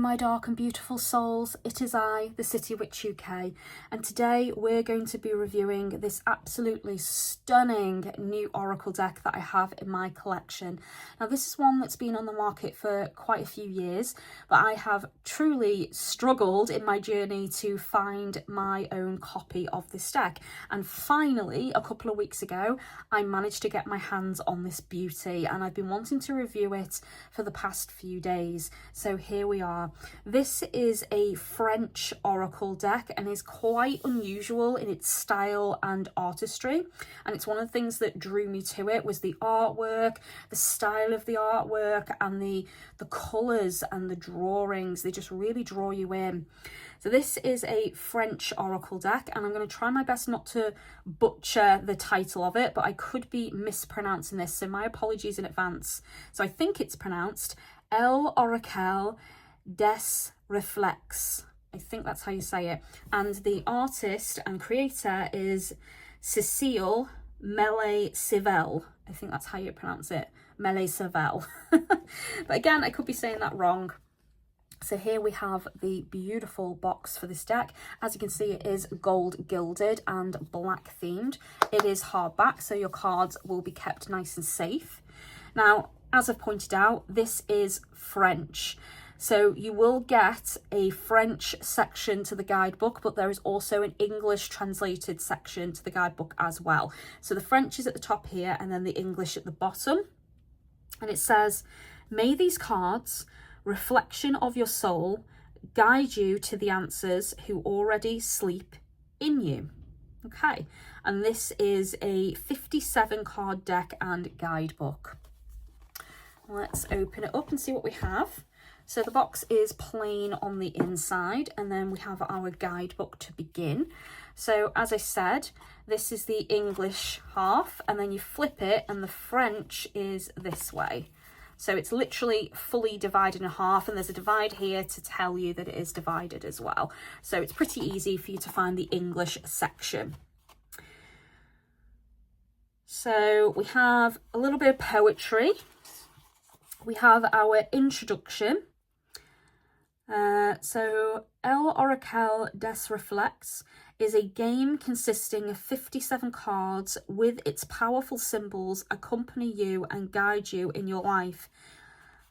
my dark and beautiful souls, it is I, the City Witch UK, and today we're going to be reviewing this absolutely stunning new oracle deck that I have in my collection. Now this is one that's been on the market for quite a few years, but I have truly struggled in my journey to find my own copy of this deck, and finally a couple of weeks ago I managed to get my hands on this beauty, and I've been wanting to review it for the past few days. So here we are. This is a French oracle deck and is quite unusual in its style and artistry, and it's one of the things that drew me to it was the artwork, the style of the artwork, and the colours and the drawings. They just really draw you in. So this is a French oracle deck, and I'm going to try my best not to butcher the title of it, but I could be mispronouncing this, so my apologies in advance. So I think it's pronounced L'Oracle des Reflets. I think that's how you say it. And the artist and creator is Cécile Mele-Civelle. I think that's how you pronounce it. Mele-Civelle. But again, I could be saying that wrong. So here we have the beautiful box for this deck. As you can see, it is gold gilded and black themed. It is hardback, so your cards will be kept nice and safe. Now, as I've pointed out, this is French. So you will get a French section to the guidebook, but there is also an English translated section to the guidebook as well. So the French is at the top here and then the English at the bottom. And it says, "May these cards, reflection of your soul, guide you to the answers who already sleep in you." Okay, and this is a 57 card deck and guidebook. Let's open it up and see what we have. So the box is plain on the inside, and then we have our guidebook to begin. So as I said, this is the English half, and then you flip it and the French is this way. So it's literally fully divided in half, and there's a divide here to tell you that it is divided as well. So it's pretty easy for you to find the English section. So we have a little bit of poetry. We have our introduction. So L'Oracle des Reflets is a game consisting of 57 cards with its powerful symbols accompany you and guide you in your life.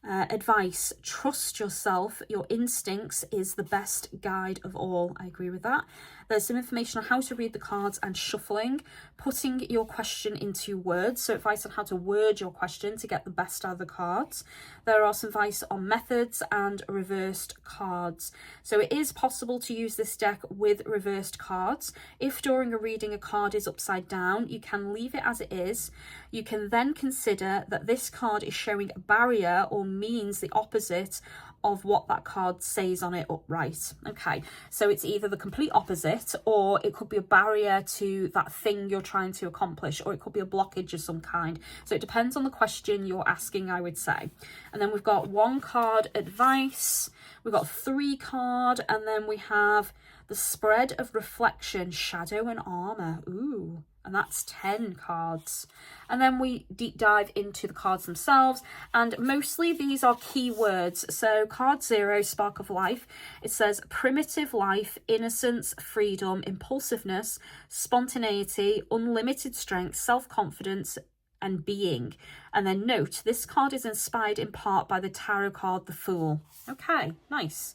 Advice: trust yourself, your instincts is the best guide of all. I agree with that. There's some information on how to read the cards and shuffling, putting your question into words, so advice on how to word your question to get the best out of the cards. There are some advice on methods and reversed cards. So it is possible to use this deck with reversed cards. If during a reading a card is upside down, you can leave it as it is. You can then consider that this card is showing a barrier or means the opposite of what that card says on it upright. Okay, so it's either the complete opposite, or it could be a barrier to that thing you're trying to accomplish, or it could be a blockage of some kind. So it depends on the question you're asking, I would say. And then we've got 1 card advice, we've got 3 card, and then we have the spread of reflection, shadow and armor. Ooh. And that's 10 cards. And then we deep dive into the cards themselves, and mostly these are keywords. So card 0, Spark of Life, it says primitive life, innocence, freedom, impulsiveness, spontaneity, unlimited strength, self-confidence, and being. And then note, this card is inspired in part by the tarot card, the Fool. Okay, nice.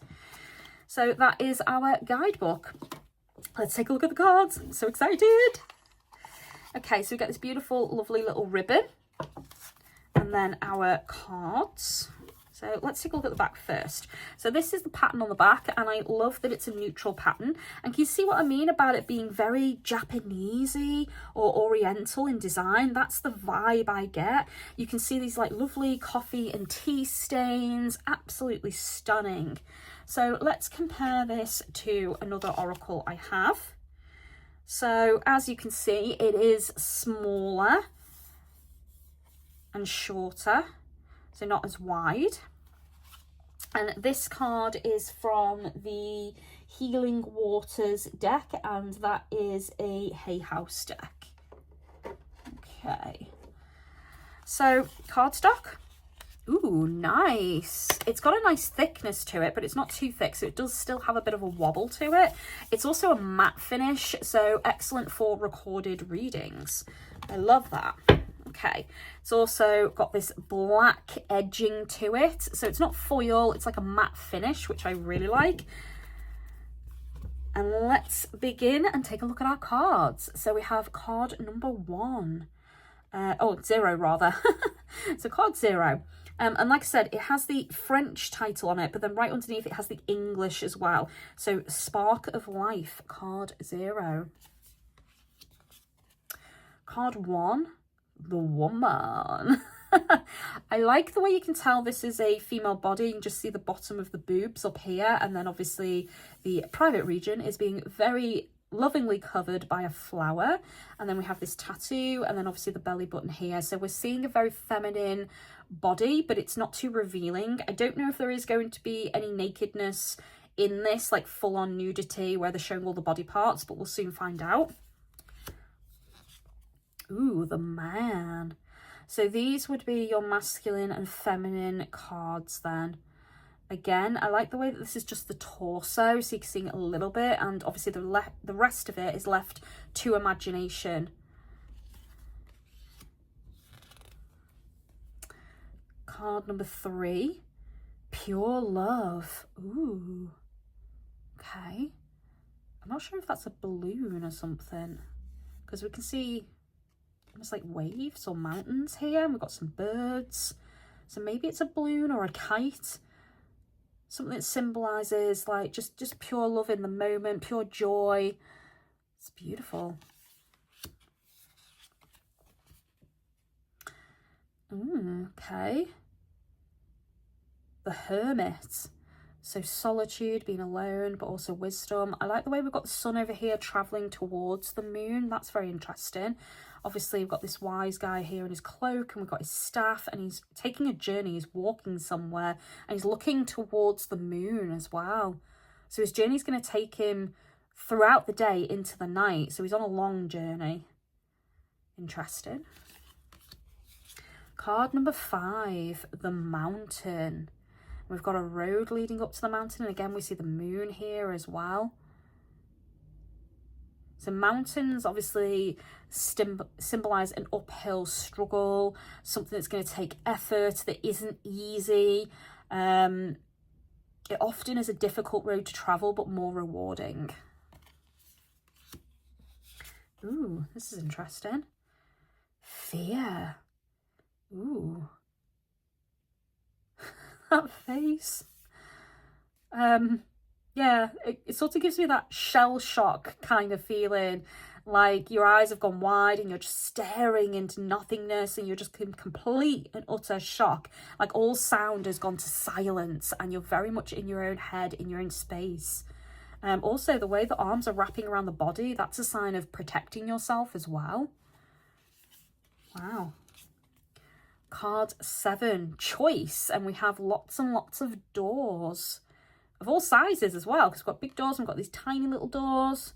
So that is our guidebook. Let's take a look at the cards. I'm so excited. Okay, so we get this beautiful, lovely little ribbon, and then our cards. So let's take a look at the back first. So this is the pattern on the back, and I love that it's a neutral pattern. And can you see what I mean about it being very Japanesey or Oriental in design? That's the vibe I get. You can see these like lovely coffee and tea stains, absolutely stunning. So let's compare this to another oracle I have. So as you can see, it is smaller and shorter, so not as wide. And this card is from the Healing Waters deck, and that is a Hay House deck. Okay, so cardstock. Ooh, nice. It's got a nice thickness to it, but it's not too thick, so it does still have a bit of a wobble to it. It's also a matte finish, so excellent for recorded readings. I love that. Okay, it's also got this black edging to it, so it's not foil, it's like a matte finish, which I really like. And let's begin and take a look at our cards. So we have card number 1. Zero rather. So card 0. And like I said, it has the French title on it, but then right underneath it has the English as well. So Spark of Life, card 0. Card 1, the Woman. I like the way you can tell this is a female body. You can just see the bottom of the boobs up here, and then obviously the private region is being very lovingly covered by a flower, and then we have this tattoo, and then obviously the belly button here. So we're seeing a very feminine body, but it's not too revealing. I don't know if there is going to be any nakedness in this, like full-on nudity where they're showing all the body parts, but we'll soon find out. Ooh, the Man. So these would be your masculine and feminine cards then. Again, I like the way that this is just the torso, so you can see it a little bit, and obviously the rest of it is left to imagination. Card number 3, Pure Love. Ooh, okay. I'm not sure if that's a balloon or something, because we can see almost like waves or mountains here, and we've got some birds. So maybe it's a balloon or a kite. Something that symbolises like just pure love in the moment, pure joy. It's beautiful. Okay. The Hermit. So solitude, being alone, but also wisdom. I like the way we've got the sun over here travelling towards the moon. That's very interesting. Obviously, we've got this wise guy here in his cloak, and we've got his staff, and he's taking a journey. He's walking somewhere, and he's looking towards the moon as well. So his journey is going to take him throughout the day into the night. So he's on a long journey. Interesting. Card number 5, the Mountain. We've got a road leading up to the mountain, and again we see the moon here as well. So mountains obviously symbolise an uphill struggle, something that's going to take effort, that isn't easy. It often is a difficult road to travel, but more rewarding. Ooh, this is interesting. Fear. Ooh. That face. Yeah, it sort of gives me that shell shock kind of feeling, like your eyes have gone wide and you're just staring into nothingness, and you're just in complete and utter shock, like all sound has gone to silence, and you're very much in your own head, in your own space. Also, the way the arms are wrapping around the body, that's a sign of protecting yourself as well. Wow. Card 7, Choice, and we have lots and lots of doors of all sizes as well, because we've got big doors and we've got these tiny little doors,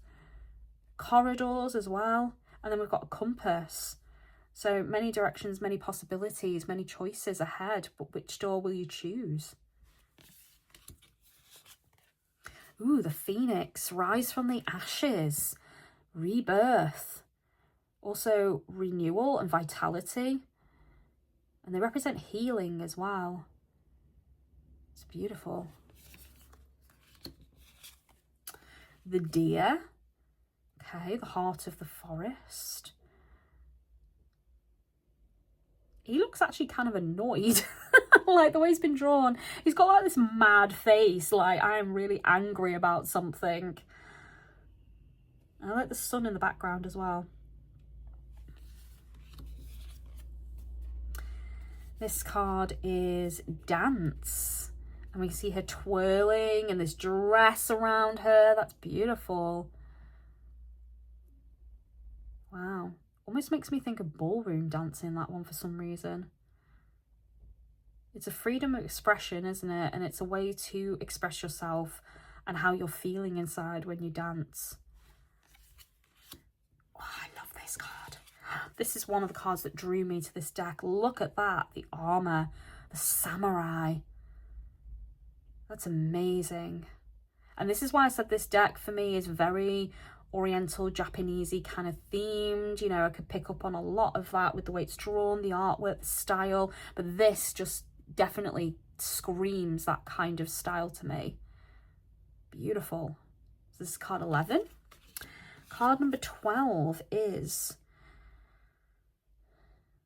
corridors as well, and then we've got a compass. So many directions, many possibilities, many choices ahead, but which door will you choose? Ooh, the Phoenix, rise from the ashes, rebirth, also renewal and vitality, and they represent healing as well. It's beautiful. The Deer, okay, the heart of the forest. He looks actually kind of annoyed, like the way he's been drawn. He's got like this mad face, like I am really angry about something. I like the sun in the background as well. This card is Dance. And we see her twirling and this dress around her. That's beautiful. Wow. Almost makes me think of ballroom dancing, that one, for some reason. It's a freedom of expression, isn't it? And it's a way to express yourself and how you're feeling inside when you dance. Oh, I love this card. This is one of the cards that drew me to this deck. Look at that. The armor. The samurai. That's amazing. And this is why I said this deck for me is very Oriental, Japanesey kind of themed. You know, I could pick up on a lot of that with the way it's drawn, the artwork, the style. But this just definitely screams that kind of style to me. Beautiful. So this is card 11. Card number 12 is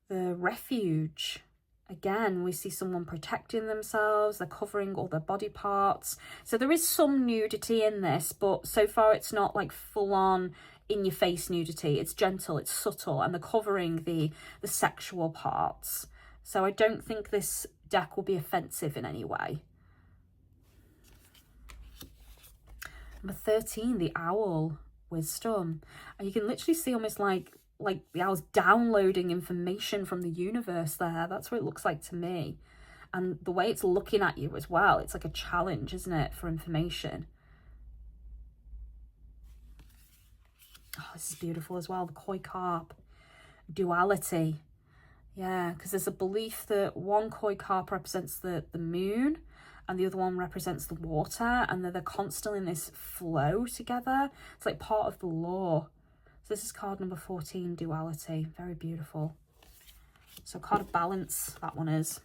the Refuge. Again, we see someone protecting themselves. They're covering all their body parts. So there is some nudity in this, but so far it's not like full on in your face nudity. It's gentle, it's subtle, and they're covering the sexual parts. So I don't think this deck will be offensive in any way. Number 13, the Owl. Wisdom. And you can literally see almost like the owl's downloading information from the universe there. That's what it looks like to me. And the way it's looking at you as well, it's like a challenge, isn't it, for information. Oh, this is beautiful as well. The koi carp. Duality. Yeah, because there's a belief that one koi carp represents the moon and the other one represents the water, and they're constantly in this flow together. It's like part of the law. So this is card number 14, Duality. Very beautiful. So card of balance, that one is.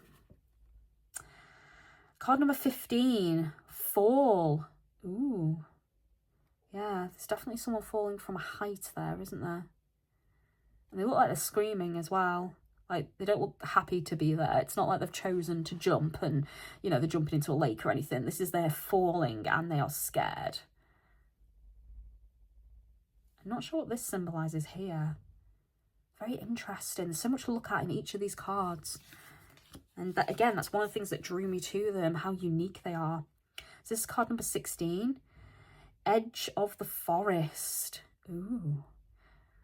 Card number 15, Fall. Ooh. Yeah, there's definitely someone falling from a height there, isn't there? And they look like they're screaming as well. Like, they don't look happy to be there. It's not like they've chosen to jump and, you know, they're jumping into a lake or anything. This is they're falling and they are scared. I'm not sure what this symbolises here. Very interesting. There's so much to look at in each of these cards. And that, again, that's one of the things that drew me to them, how unique they are. So this is card number 16. Edge of the Forest. Ooh.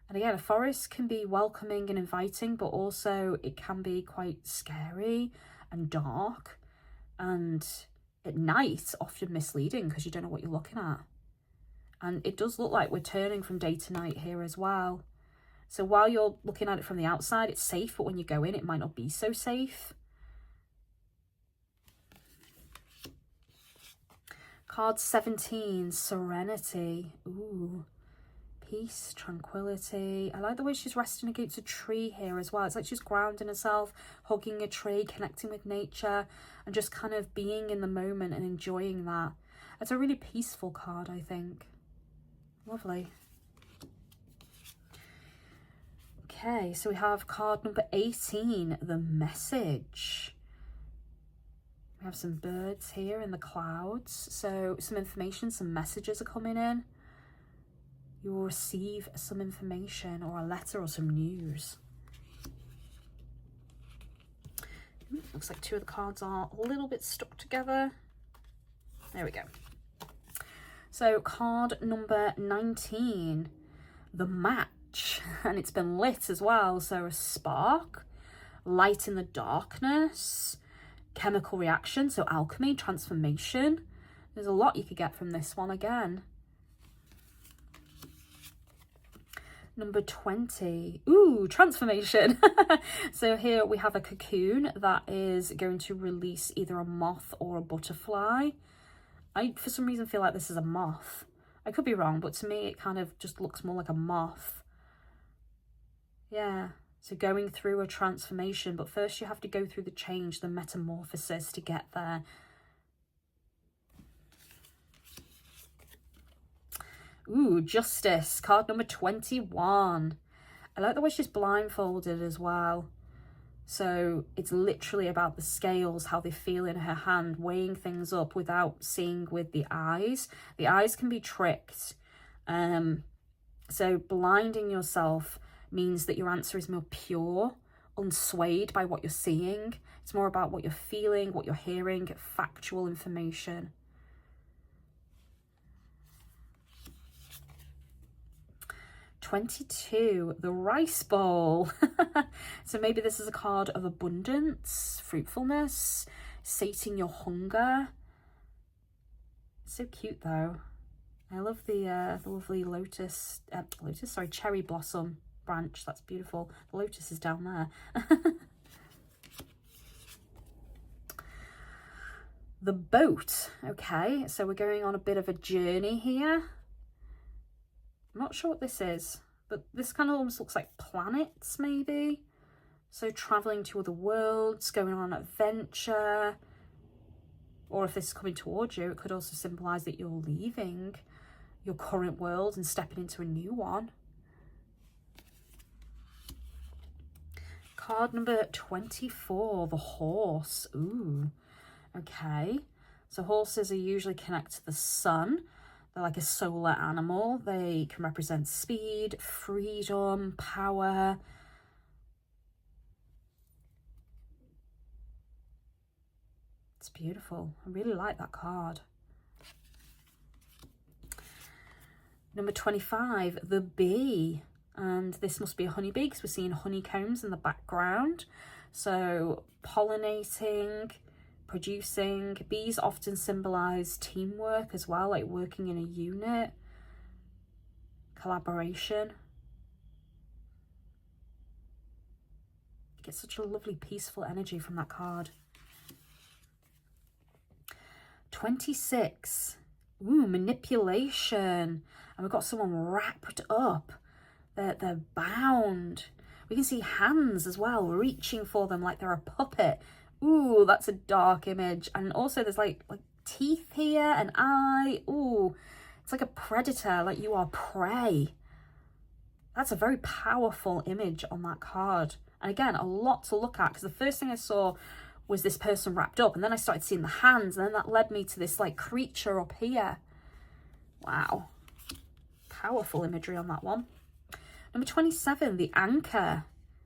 And again, a forest can be welcoming and inviting, but also it can be quite scary and dark. And at night, often misleading because you don't know what you're looking at. And it does look like we're turning from day to night here as well. So while you're looking at it from the outside, it's safe, but when you go in, it might not be so safe. Card 17, Serenity. Ooh, peace, tranquility. I like the way she's resting against a tree here as well. It's like she's grounding herself, hugging a tree, connecting with nature, and just kind of being in the moment and enjoying that. It's a really peaceful card, I think. Lovely. Okay, so we have card number 18, the Message. We have some birds here in the clouds. So some information, some messages are coming in. You will receive some information or a letter or some news. Looks like two of the cards are a little bit stuck together. There we go. So card number 19, the Match, and it's been lit as well. So a spark, light in the darkness, chemical reaction, so alchemy, transformation. There's a lot you could get from this one again. Number 20, ooh, transformation. So here we have a cocoon that is going to release either a moth or a butterfly. I, for some reason, feel like this is a moth. I could be wrong, but to me, it kind of just looks more like a moth. Yeah, so going through a transformation, but first you have to go through the change, the metamorphosis to get there. Ooh, Justice, card number 21. I like the way she's blindfolded as well. So it's literally about the scales, how they feel in her hand, weighing things up without seeing with the eyes. The eyes can be tricked. So blinding yourself means that your answer is more pure, unswayed by what you're seeing. It's more about what you're feeling, what you're hearing, factual information. $22, the Rice Bowl. So maybe this is a card of abundance, fruitfulness, sating your hunger. So cute though. I love the lovely cherry blossom branch. That's beautiful. The lotus is down there. The boat. Okay, so we're going on a bit of a journey here. I'm not sure what this is, but this kind of almost looks like planets, maybe. So traveling to other worlds, going on an adventure. Or if this is coming towards you, it could also symbolize that you're leaving your current world and stepping into a new one. Card number 24, the horse. Ooh, okay. So horses are usually connected to the sun. They're like a solar animal. They can represent speed, freedom, power. It's beautiful. I really like that card. Number 25, the bee. And this must be a honeybee because we're seeing honeycombs in the background. So pollinating, producing. Bees often symbolize teamwork as well, like working in a unit, collaboration. You get such a lovely peaceful energy from that card. 26. Ooh, manipulation. And we've got someone wrapped up. They're bound. We can see hands as well, reaching for them like they're a puppet. Ooh, that's a dark image. And also there's like teeth here, an eye. Ooh, it's like a predator, like you are prey. That's a very powerful image on that card. And again, a lot to look at because the first thing I saw was this person wrapped up, and then I started seeing the hands, and then that led me to this like creature up here. Wow. Powerful imagery on that one. Number 27, the anchor.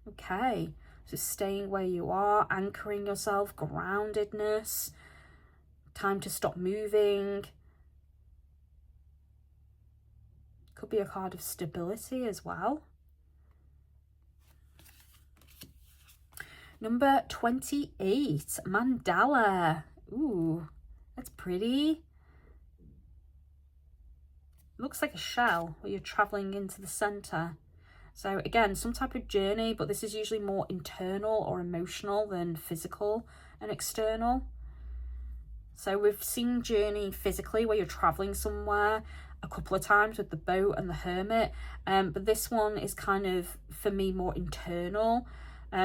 Okay, so staying where you are, anchoring yourself, groundedness, time to stop moving. Could be a card of stability as well. Number 28, mandala. Ooh, that's pretty. Looks like a shell where you're traveling into the center. So again, some type of journey, but this is usually more internal or emotional than physical and external. So we've seen journey physically where you're traveling somewhere a couple of times with the boat and the hermit, but this one is kind of, for me, more internal.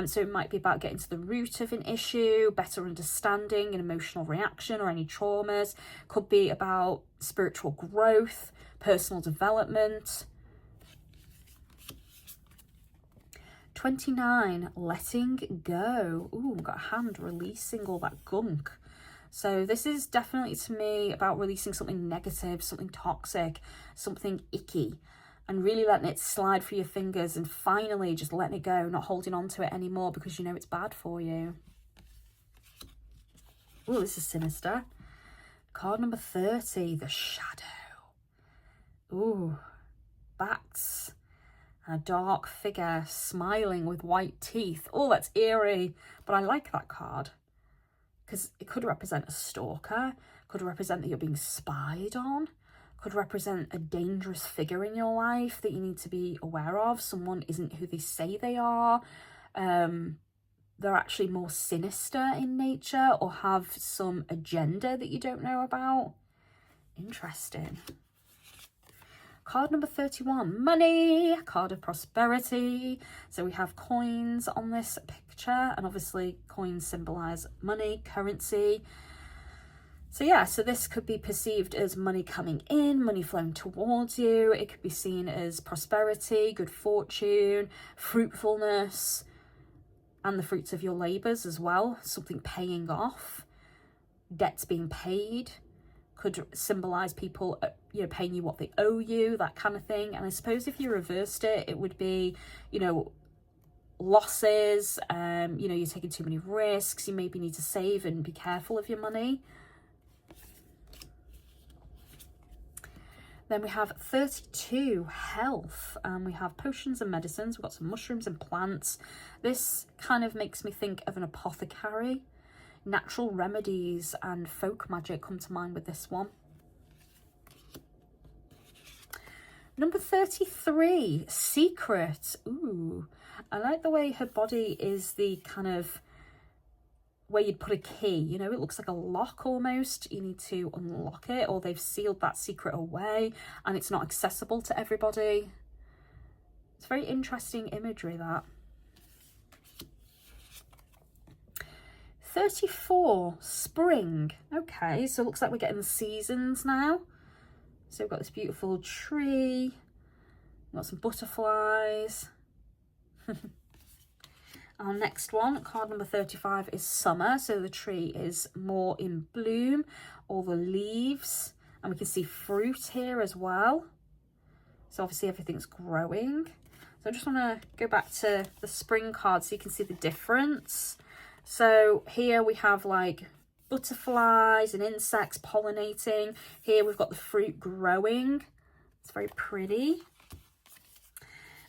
So it might be about getting to the root of an issue, better understanding an emotional reaction or any traumas. Could be about spiritual growth, personal development. 29, letting go. Ooh, we've got a hand releasing all that gunk. So this is definitely, to me, about releasing something negative, something toxic, something icky, and really letting it slide through your fingers and finally just letting it go, not holding on to it anymore because you know it's bad for you. Ooh, this is sinister. Card number 30, the shadow. Ooh, bats. A dark figure smiling with white teeth. Oh, that's eerie. But I like that card because it could represent a stalker, could represent that you're being spied on, could represent a dangerous figure in your life that you need to be aware of. Someone isn't who they say they are. They're actually more sinister in nature or have some agenda that you don't know about. Interesting. Card number 31, money, card of prosperity. So we have coins on this picture, and obviously coins symbolize money, currency. So yeah, so this could be perceived as money coming in, money flowing towards you. It could be seen as prosperity, good fortune, fruitfulness, and the fruits of your labors as well. Something paying off, debts being paid. Could symbolize people, you know, paying you what they owe you, that kind of thing. And I suppose if you reversed it, it would be, you know, losses. You know, you're taking too many risks. You maybe need to save and be careful of your money. Then we have 32, health. We have potions and medicines. We've got some mushrooms and plants. This kind of makes me think of an apothecary. Natural remedies and folk magic come to mind with this one. Number 33, secret. Ooh, I like the way her body is the kind of where you'd put a key, you know, it looks like a lock almost. You need to unlock it, or they've sealed that secret away and it's not accessible to everybody. It's very interesting imagery, that. 34, spring. Okay, so it looks like we're getting the seasons now. So we've got this beautiful tree, we've got some butterflies. Our next one, card number 35, is summer. So the tree is more in bloom, all the leaves, and we can see fruit here as well. So obviously everything's growing. So I just want to go back to the spring card so you can see the difference. So here we have like butterflies and insects pollinating. Here we've got the fruit growing. It's very pretty.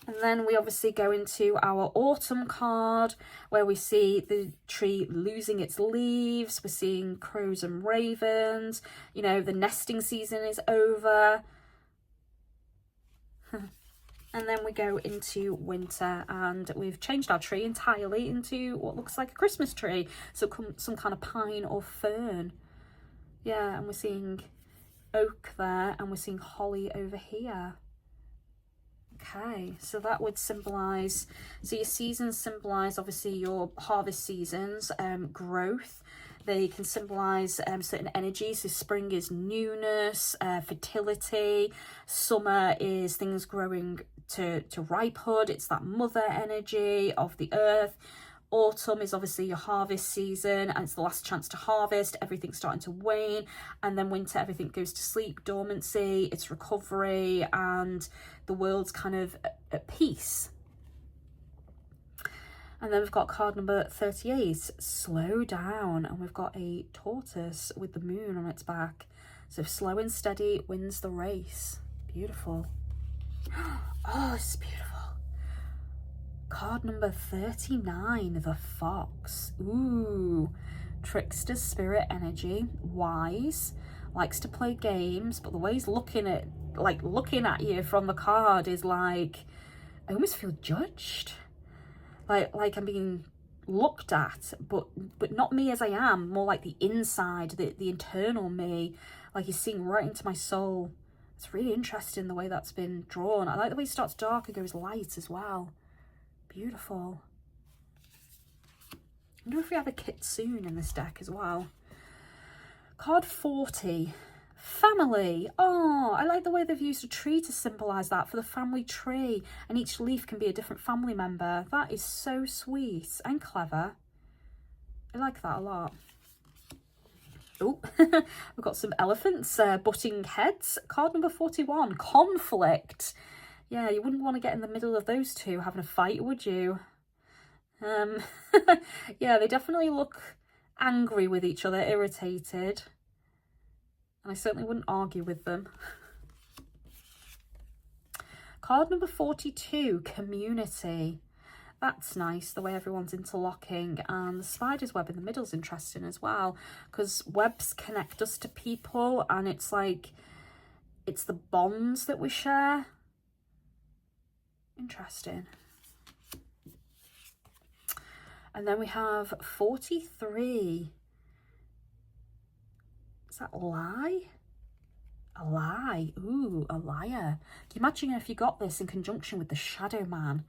And then we obviously go into our autumn card where we see the tree losing its leaves. We're seeing crows and ravens. You know, the nesting season is over. And then we go into winter and we've changed our tree entirely into what looks like a Christmas tree. So some kind of pine or fern. Yeah, and we're seeing oak there and we're seeing holly over here. Okay, so that would symbolise, so your seasons symbolise obviously your harvest seasons, growth. They can symbolise certain energies. So spring is newness, fertility. Summer is things growing to ripehood. It's that mother energy of the earth. Autumn is obviously your harvest season and it's the last chance to harvest. Everything's starting to wane. And then winter, everything goes to sleep, dormancy, it's recovery, and the world's kind of at peace. And then we've got card number 38, slow down. And we've got a tortoise with the moon on its back. So slow and steady wins the race. Beautiful. Oh, this is beautiful. Card number 39, the fox. Ooh, trickster spirit energy, wise, likes to play games, but the way he's looking at you from the card is like, I almost feel judged. Like I'm being looked at, but not me as I am, more like the inside, the internal me, like he's seeing right into my soul. It's really interesting the way that's been drawn. I like the way it starts dark and goes light as well. Beautiful. I wonder if we have a kitsune in this deck as well. Card 40, family. Oh, I like the way they've used a tree to symbolise that for the family tree, and each leaf can be a different family member. That is so sweet and clever. I like that a lot. Oh, we've got some elephants butting heads. Card number 41, conflict. Yeah, you wouldn't want to get in the middle of those two having a fight, would you? Yeah, they definitely look angry with each other, irritated. And I certainly wouldn't argue with them. Card number 42, community. That's nice, the way everyone's interlocking, and the spider's web in the middle is interesting as well, because webs connect us to people, and it's like, it's the bonds that we share. Interesting. And then we have 43. Is that lie? A lie. Ooh, a liar. Can you imagine if you got this in conjunction with the shadow man?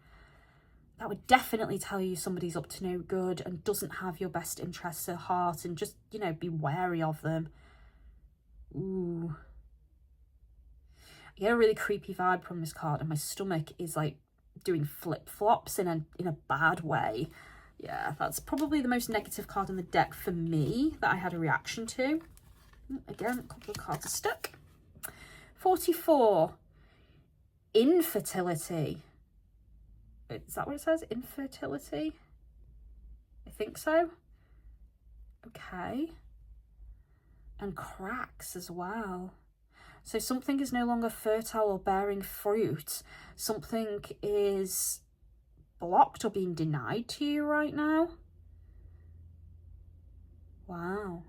That would definitely tell you somebody's up to no good and doesn't have your best interests at heart, and just, you know, be wary of them. Ooh. I get a really creepy vibe from this card, and my stomach is like doing flip-flops in a bad way. Yeah, that's probably the most negative card in the deck for me that I had a reaction to. Again, a couple of cards are stuck. 44, infertility. Is that what it says? Infertility? I think so. Okay. And cracks as well. So something is no longer fertile or bearing fruit. Something is blocked or being denied to you right now. Wow.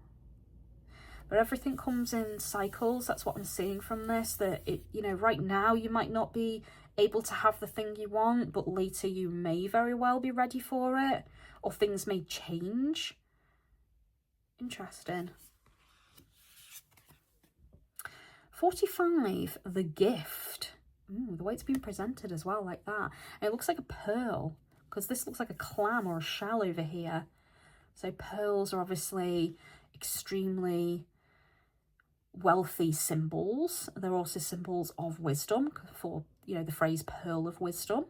But everything comes in cycles. That's what I'm seeing from this, that it, you know, right now you might not be able to have the thing you want, but later you may very well be ready for it, or things may change. Interesting. 45, the gift. Ooh, the way it's been presented as well, like that. And it looks like a pearl, because this looks like a clam or a shell over here. So pearls are obviously extremely wealthy symbols. They're also symbols of wisdom, for, you know, the phrase pearl of wisdom.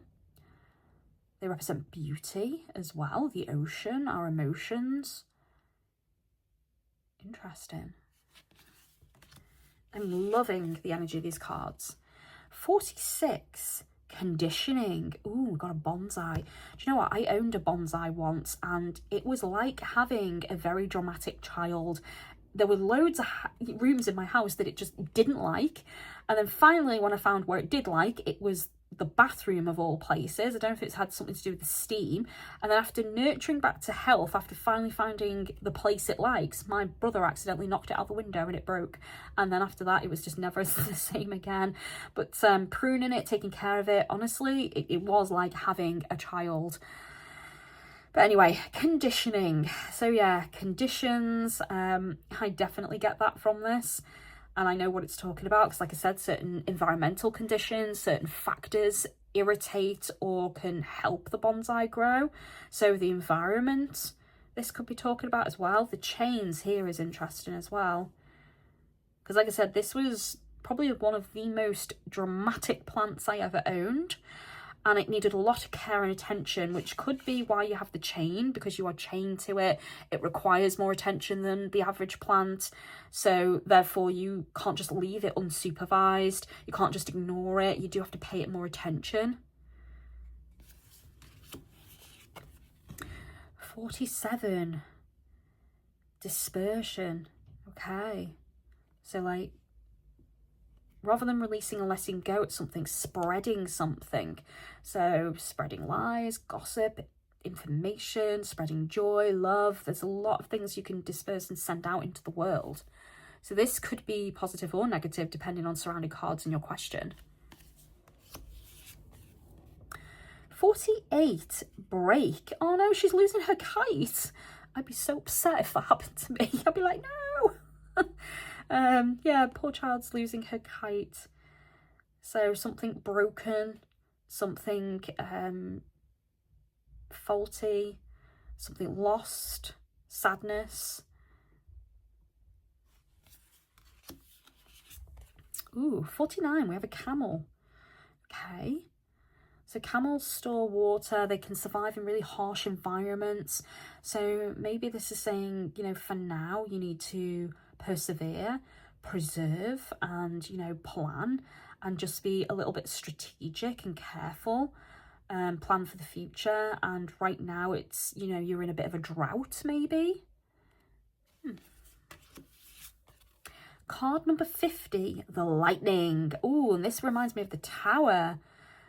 They represent beauty as well, the ocean, our emotions. Interesting. I'm loving the energy of these cards. 46, conditioning. Ooh, we got a bonsai. Do you know what? I owned a bonsai once, and it was like having a very dramatic child. There were loads of rooms in my house that it just didn't like. And then finally, when I found where it did like, it was the bathroom of all places. I don't know if it's had something to do with the steam. And then after nurturing back to health, after finally finding the place it likes, my brother accidentally knocked it out the window and it broke. And then after that, it was just never the same again. But pruning it, taking care of it, honestly, it was like having a child. But anyway, conditioning. So yeah, conditions. I definitely get that from this. And I know what it's talking about, because like I said, certain environmental conditions, certain factors irritate or can help the bonsai grow. So the environment, this could be talking about as well. The chains here is interesting as well. Because like I said, this was probably one of the most dramatic plants I ever owned. And it needed a lot of care and attention, which could be why you have the chain, because you are chained to it. It requires more attention than the average plant. So therefore, you can't just leave it unsupervised. You can't just ignore it. You do have to pay it more attention. 47, dispersion. Okay. So like, rather than releasing and letting go at something, spreading something. So spreading lies, gossip, information, spreading joy, love. There's a lot of things you can disperse and send out into the world. So this could be positive or negative depending on surrounding cards in your question. 48, break. Oh no, she's losing her kite. I'd be so upset if that happened to me. I'd be like, no. Yeah, poor child's losing her kite. So something broken, something faulty, something lost, sadness. Ooh, 49, we have a camel. Okay. So camels store water, they can survive in really harsh environments. So maybe this is saying, you know, for now you need to persevere, preserve, and, you know, plan, and just be a little bit strategic and careful, plan for the future. And right now it's, you know, you're in a bit of a drought maybe. Card number 50, the lightning. Ooh, and this reminds me of the tower.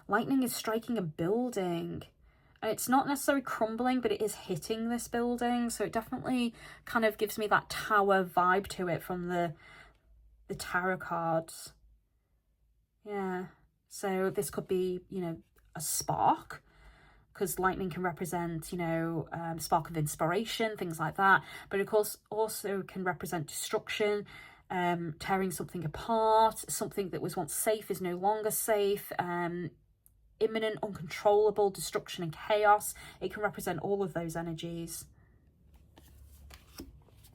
Lightning is striking a building. And it's not necessarily crumbling, but it is hitting this building. So it definitely kind of gives me that tower vibe to it from the tarot cards. Yeah. So this could be, you know, a spark, because lightning can represent, you know, spark of inspiration, things like that. But of course also can represent destruction, tearing something apart. Something that was once safe is no longer safe. Imminent, uncontrollable destruction and chaos. It can represent all of those energies,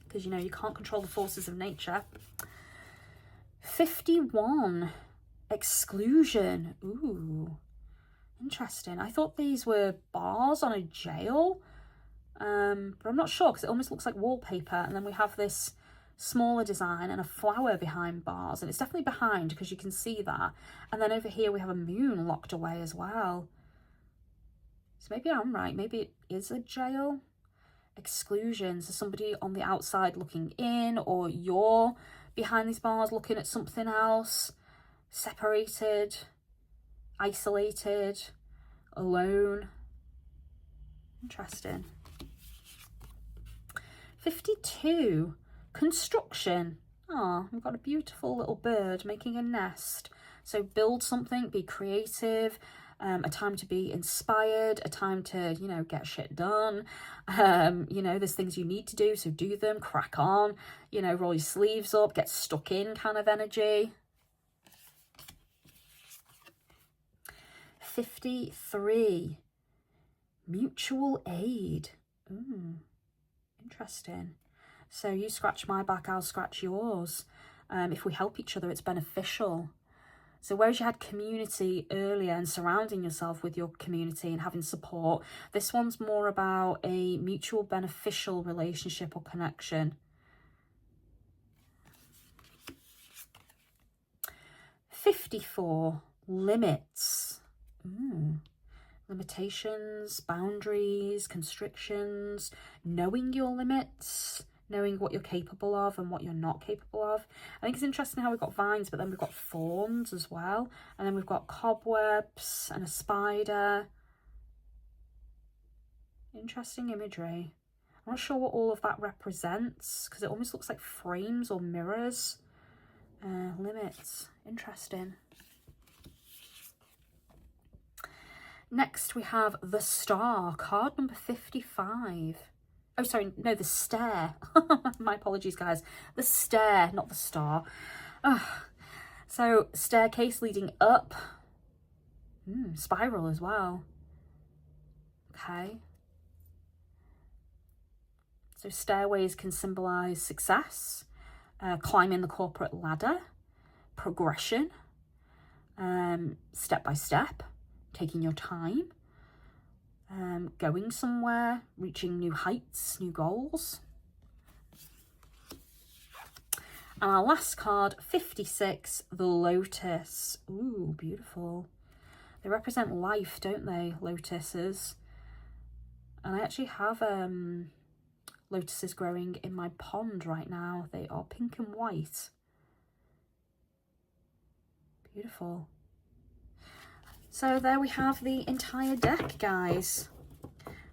because, you know, you can't control the forces of nature. 51, exclusion. Ooh, interesting. I thought these were bars on a jail, but I'm not sure, because it almost looks like wallpaper. And then we have this smaller design and a flower behind bars, and it's definitely behind because you can see that. And then over here we have a moon locked away as well. So maybe I'm right, maybe it is a jail. Exclusion, so somebody on the outside looking in, or you're behind these bars looking at something else. Separated, isolated, alone. Interesting. 52, construction. Oh, we've got a beautiful little bird making a nest. So build something, be creative, a time to be inspired, a time to, you know, get shit done. You know, there's things you need to do, so do them, crack on, you know, roll your sleeves up, get stuck in kind of energy. 53, mutual aid. Interesting. So you scratch my back, I'll scratch yours. If we help each other, it's beneficial. So whereas you had community earlier and surrounding yourself with your community and having support, this one's more about a mutual beneficial relationship or connection. 54, limits. Limitations, boundaries, constrictions, knowing your limits, knowing what you're capable of and what you're not capable of. I think it's interesting how we've got vines, but then we've got thorns as well. And then we've got cobwebs and a spider. Interesting imagery. I'm not sure what all of that represents because it almost looks like frames or mirrors. Limits. Interesting. Next we have the Star, card number 55. Oh, sorry, no, the Stair. My apologies, guys. The Stair, not the Star. So, staircase leading up. Spiral as well. Okay. So, stairways can symbolise success, climbing the corporate ladder, progression, step by step, taking your time. Going somewhere, reaching new heights, new goals. And our last card, 56, the Lotus. Ooh, beautiful. They represent life, don't they, lotuses? And I actually have lotuses growing in my pond right now. They are pink and white. Beautiful. So there we have the entire deck, guys.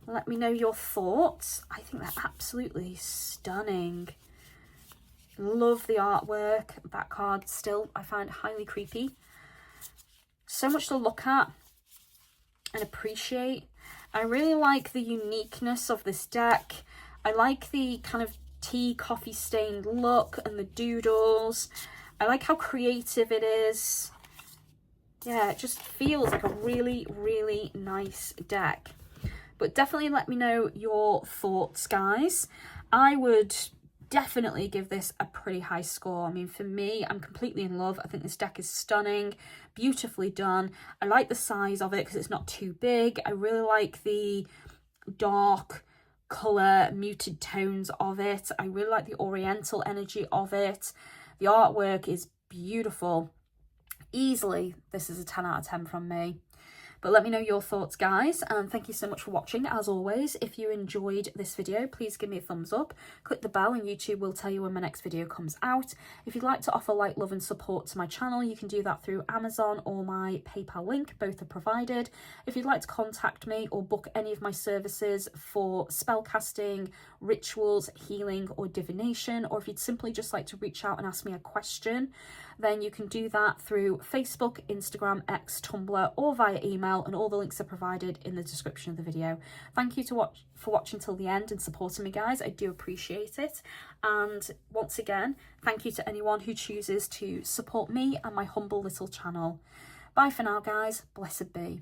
Let me know your thoughts. I think they're absolutely stunning. Love the artwork. That card still I find highly creepy. So much to look at and appreciate. I really like the uniqueness of this deck. I like the kind of tea coffee stained look and the doodles. I like how creative it is. Yeah, it just feels like a really, really nice deck. But definitely let me know your thoughts, guys. I would definitely give this a pretty high score. I mean, for me, I'm completely in love. I think this deck is stunning, beautifully done. I like the size of it because it's not too big. I really like the dark colour, muted tones of it. I really like the oriental energy of it. The artwork is beautiful. Easily, this is a 10 out of 10 from me. But let me know your thoughts, guys, and thank you so much for watching. As always, if you enjoyed this video, please give me a thumbs up, click the bell, and YouTube will tell you when my next video comes out. If you'd like to offer light, love and support to my channel, you can do that through Amazon or my PayPal link. Both are provided. If you'd like to contact me or book any of my services for spellcasting, rituals, healing or divination, or if you'd simply just like to reach out and ask me a question, then you can do that through Facebook, Instagram, X, Tumblr, or via email, and all the links are provided in the description of the video. Thank you for watching till the end and supporting me, guys. I do appreciate it. And once again, thank you to anyone who chooses to support me and my humble little channel. Bye for now, guys. Blessed be.